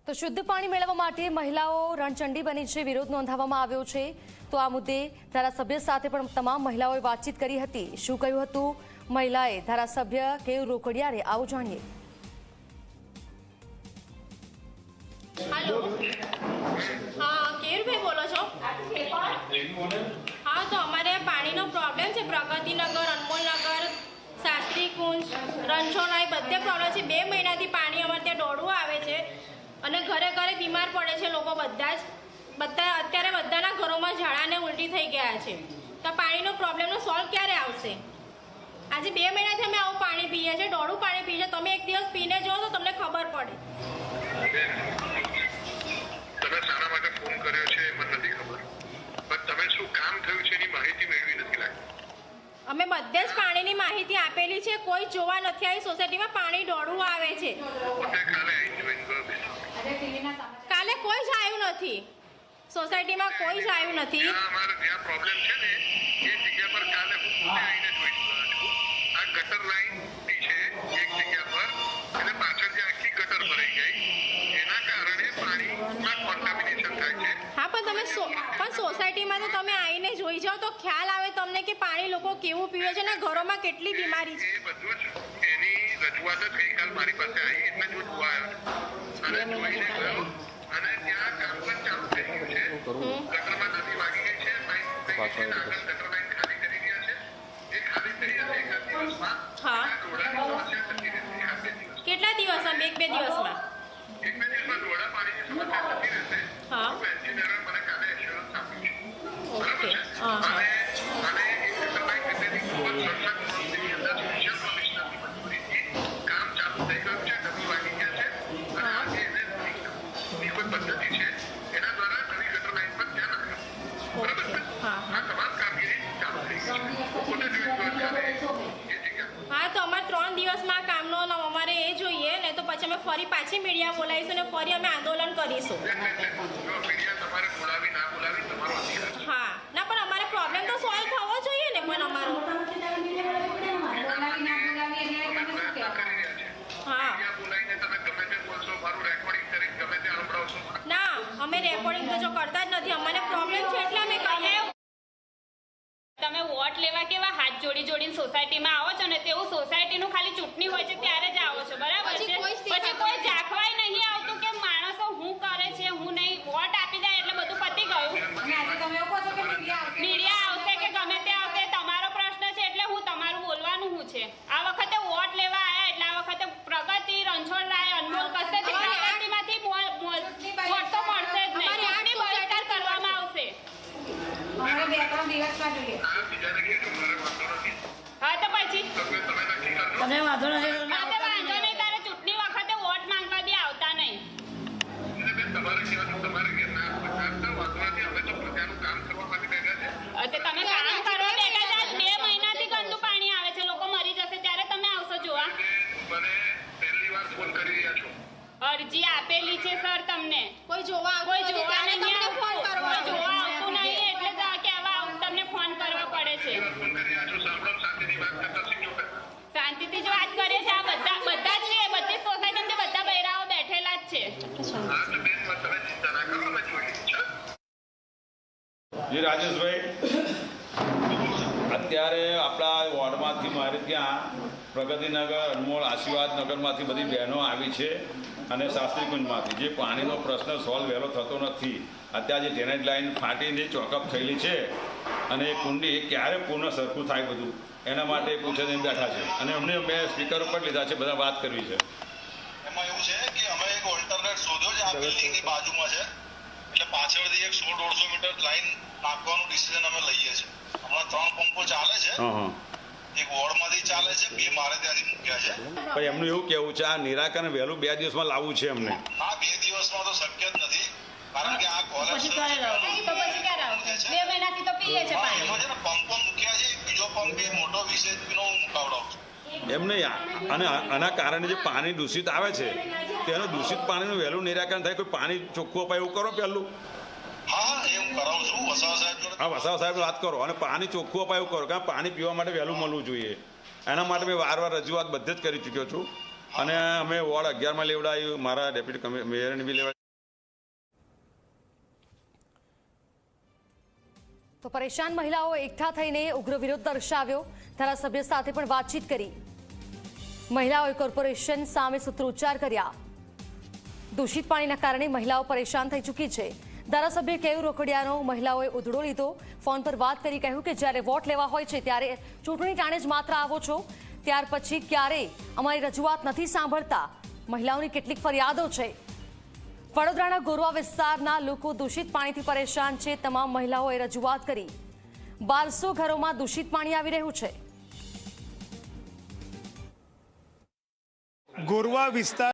તો શુદ્ધ પાણી મેળવવા માટે મહિલાઓ રણચંડી બની છે, વિરોધ નોંધાવવામાં આવ્યો છે। તો આ મુદ્દે ધારાસભ્ય સાથે પણ તમામ મહિલાઓએ વાતચીત કરી હતી। શું કહ્યું હતું મહિલાએ, ધારાસભ્ય કેયુર રોકડિયારે, આવો જાણીએ। हेलो, हाँ केयुरभाई बोलो छो? हाँ, तो अमारे पानी प्रॉब्लम है। प्रगतिनगर, अनमोलनगर, शास्त्री कुंज, रणछोड़ाई बधे प्रॉब्लम है। 2 महीनाथी पानी अमारे त्यां दौड़वुं आवे छे अने घरे घरे बीमार पड़े छे लोको। બધા અત્યારે બધાના ઘરોમાં ઝાડા ને ઉલટી થઈ ગયા છે। તો પાણીનો પ્રોબ્લેમનો સોલ્વ ક્યારે આવશે? આજે 2 મહિનાથી અમે આવું પાણી પીએ છીએ, દોડું પાણી પીએ છીએ। તમે એક દિવસ પીને જો તો તમને ખબર પડે। તમે શાના માટે ફોન કર્યો છે મને નથી ખબર, પણ તમે શું કામ થયું છે એની માહિતી મેળવી નથી લાગતી। અમે બધે જ પાણીની માહિતી આપેલી છે, કોઈ જોવા નથી આવી। સોસાયટીમાં પાણી દોડવું આવે છે। કાલે કોઈ જ આવ્યું નથી, સોસાયટીમાં કોઈ જ આવ્યું નથી। અમારે ત્યાં પ્રોબ્લેમ છે ને એ જગ્યા પર કાલે હું પોતે આવીને જોઈ ગયો છું। આ ગટર લાઈન છે એક જગ્યા પર, એટલે પાછળ જે આખી ગટર ભરાઈ ગઈ એના કારણે પાણીમાં કોન્ટામિનેશન થાય છે। હા, પણ સોસાયટીમાં તો તમે આવીને જોઈ જાઓ તો ખ્યાલ આવે તમને કે પાણી લોકો કેવું પીવે છે ને ઘરોમાં કેટલી બીમારી છે। એ બધું જ એની રજૂઆત જ ગઈકાલ મારી પાસે આવી એટલે જો જોવા આવ્યો અને જોઈને ગયો અને ત્યાં કામ પણ ચાલુ થઈ ગયું છે। ગટરમાં નદી વાગી ગઈ છે, પાઇપ આગળ ગટર લાઈન ખાલી કરી રહ્યા છે। એ ખાલી કરી હશે એક દિવસમાં। હા, દોડાની સમસ્યા થતી રહેશે આ 2 દિવસ। કેટલા દિવસમાં? 2 દિવસમાં? 1-2 દિવસમાં દોડા પાણીની સમસ્યા થતી રહેશે। હા, એન્જિનિયરે મને કાલે એશ્યોરન્સ આપ્યું છે, બરાબર ઓકે। છે। હા, અને એ ગટર લાઈન કેટલી ખૂબ જ સખત સ્થિતિની અંદર સ્પેશિયલ કમિશનરની મંજૂરીથી કામ ચાલુ થઈ ગયું છે, નવી વાગી ગયા છે અને આજે એને ની કોઈ પદ્ધતિ છે એના દ્વારા નવી ગટર લાઈન પર ધ્યાન આપ્યું, બરાબર છે। હા, આ તમામ કામગીરી ચાલુ થઈ ગઈ છે। પોતે જોઈ ગયો કાલે એ જગ્યા। હા, તો અમારે 3 દિવસમાં કામનો અમારે એ જોઈએ ને તો પછી અમે ફરી પાછી મીડિયા બોલાવીશું ને ફરી અમે આંદોલન કરીશું। જો મીડિયા તમારે બોલાવી ના બોલાવી તમારો અધિકાર છે। હા, ના પણ અમારે પ્રોબ્લેમ તો સોલ્વ થવો જોઈએ ને પણ અમારો। હા, બોલાવીને તમે ગમે તે બોલશો, મારું રેકોર્ડિંગ કરીને ગમે તે આંબળાવશો। ના, અમે રેકોર્ડિંગ તો જો કરતા જ નથી। અમને પ્રોબ્લેમ છે એટલે અમે કહીએ। તમે વોટ લેવા કેવા હાથ જોડી જોડીને સોસાયટીમાં આવો છો ને, તેવું સોસાયટીનું ખાલી ચૂંટણી હોય છે ત્યારે જ આવો છો, બરાબર છે? પછી કોઈ ઝાંખવાય નહીં આવતું કે માણસો શું કરે છે હું નહીં। વોટ આપી દે એટલે બધું પતી ગયું। મીડિયા આવશે કે ગમે તે આવશે, તમારો પ્રશ્ન છે એટલે હું તમારું બોલવાનું શું છે? આ વખતે વોટ લેવા આવ્યા એટલે આ વખતે પ્રગતિ, રણછોડરાય, અનમોલ કસેથી પ્રગતિમાંથી વોટ તો મળશે જ નહીં, ચૂંટણી બહિષ્કાર કરવામાં આવશે। હા, તો પછી તમે વાંધો નથી। વાંધો નહીં, તારે ચૂંટણી વખતે વોટ માંગવા બી આવતા નહીં। તમારે કહેવાનું તમારે ઘેર ના વાંધો નથી, અમે તો પ્રજાનું કામ કરવા માટે બેઠા છે। તમે કામ કરવા બેઠા છો, 2 મહિનાથી ગંદુ પાણી આવે છે, લોકો મરી જશે ત્યારે તમે આવશો જોવા? મને પહેલી વાર ફોન કરી રહ્યા છો। અરજી આપેલી છે સર તમને, કોઈ જોવા કોઈ જોવા નહીં આવતું, ફોન કોઈ જોવા આવતું નહીં એટલે જ કહેવા તમને ફોન કરવા પડે છે। ફોન કરી રહ્યા છો, સાંભળો, શાંતિથી વાત કરતા શીખો। શાંતિથી જ વાત કરે છે, આ બધા જ છે, બધી સોસાયટી બધા બૈરાઓ બેઠેલા જ છે। હા, તો બેન તમે ચિંતા ના કરો, અમે જોઈએ છે। જી રાજેશભાઈ, અત્યારે આપણા વોર્ડમાંથી મારે ત્યાં પ્રગતિનગર, અનમોલ, આશીર્વાદ નગરમાંથી બધી બહેનો આવી છે અને શાસ્ત્રીકુંજમાંથી જે પાણીનો પ્રશ્ન સોલ્વ વહેલો થતો નથી। અત્યારે જે ડ્રેનેજ લાઈન ફાટીને ચોકઅપ થયેલી છે અને એ કુંડી ક્યારે પૂર્ણ સરખું થાય બધું એના માટે પૂછીને બેઠા છે અને અમને મેં સ્પીકર ઉપર લીધા છે, બધા વાત કરવી છે। એમાં એવું છે કે અમે એક ઓલ્ટરનેટ શોધ્યો છે, આ બિલ્ડિંગની બાજુમાં છે, એટલે પાછળથી એક 100-150 મીટર લાઈન નાખવાનું ડિસિઝન અમે લઈએ છીએ। હમણાં 3 પંપો ચાલે છે, એક વોર્ડમાંથી ચાલે છે, 2 મારે ત્યાંથી મૂક્યા છે। પણ એમનું એવું કહેવું છે આ નિરાકરણ વહેલું 2 દિવસમાં લાવવું છે એમને। આ 2 દિવસમાં તો શક્ય જ નથી, કારણ કે આ કોલેજ તો પછી ક્યારે આવશે? 2 મહિનાથી તો પીએ છે પાણી। એમાં છે ને પંપો મૂક્યા છે, બીજો પંપ એ મોટો વિશેષનો હું મુકાવડાવું છું। એમ નહીં, અને આના કારણે જે પાણી દૂષિત આવે છે તેનું દૂષિત પાણીનું વહેલું નિરાકરણ થાય, કોઈ પાણી ચોખ્ખું અપાય એવું કરો પહેલું। હા, એ હું કરાવું છું વસાવા સાહેબ જોડે। હા, વસાવા સાહેબ વાત કરો અને પાણી ચોખ્ખું અપાય એવું કરો, કારણ પાણી પીવા માટે વહેલું મળવું જોઈએ। એના માટે મેં વાર રજૂઆત બધે જ કરી ચૂક્યો છું અને અમે વોર્ડ 11માં લેવડાવ્યું, મારા ડેપ્યુટી મેયરને બી લેવડાવ્યું. તો પરેશાન મહિલાઓ એકઠા થઈને ઉગ્ર વિરોધ દર્શાવ્યો. ધારાસભ્ય સાથે પણ વાતચીત કરી. મહિલાઓએ કોર્પોરેશન સામે સૂત્રોચ્ચાર કર્યા. દૂષિત પાણીના કારણે મહિલાઓ પરેશાન થઈ ચૂકી છે. ધારાસભ્ય કેયુ રોકડિયાનો મહિલાઓએ ઉધડો લીધો. ફોન પર વાત કરી કહ્યું કે જ્યારે વોટ લેવા હોય છે ત્યારે ચૂંટણી ટાણે જ માત્ર આવો છો, ત્યાર પછી ક્યારેય અમારી રજૂઆત નથી સાંભળતા. મહિલાઓની કેટલીક ફરિયાદો છે. વડોદરાના ગોરવા વિસ્તારના લોકો દૂષિત પાણીથી પરેશાન છે. તમામ મહિલાઓએ રજૂઆત કરી. 1200 ઘરોમાં દૂષિત પાણી આવી રહ્યું છે. ગોરવા વિસ્તાર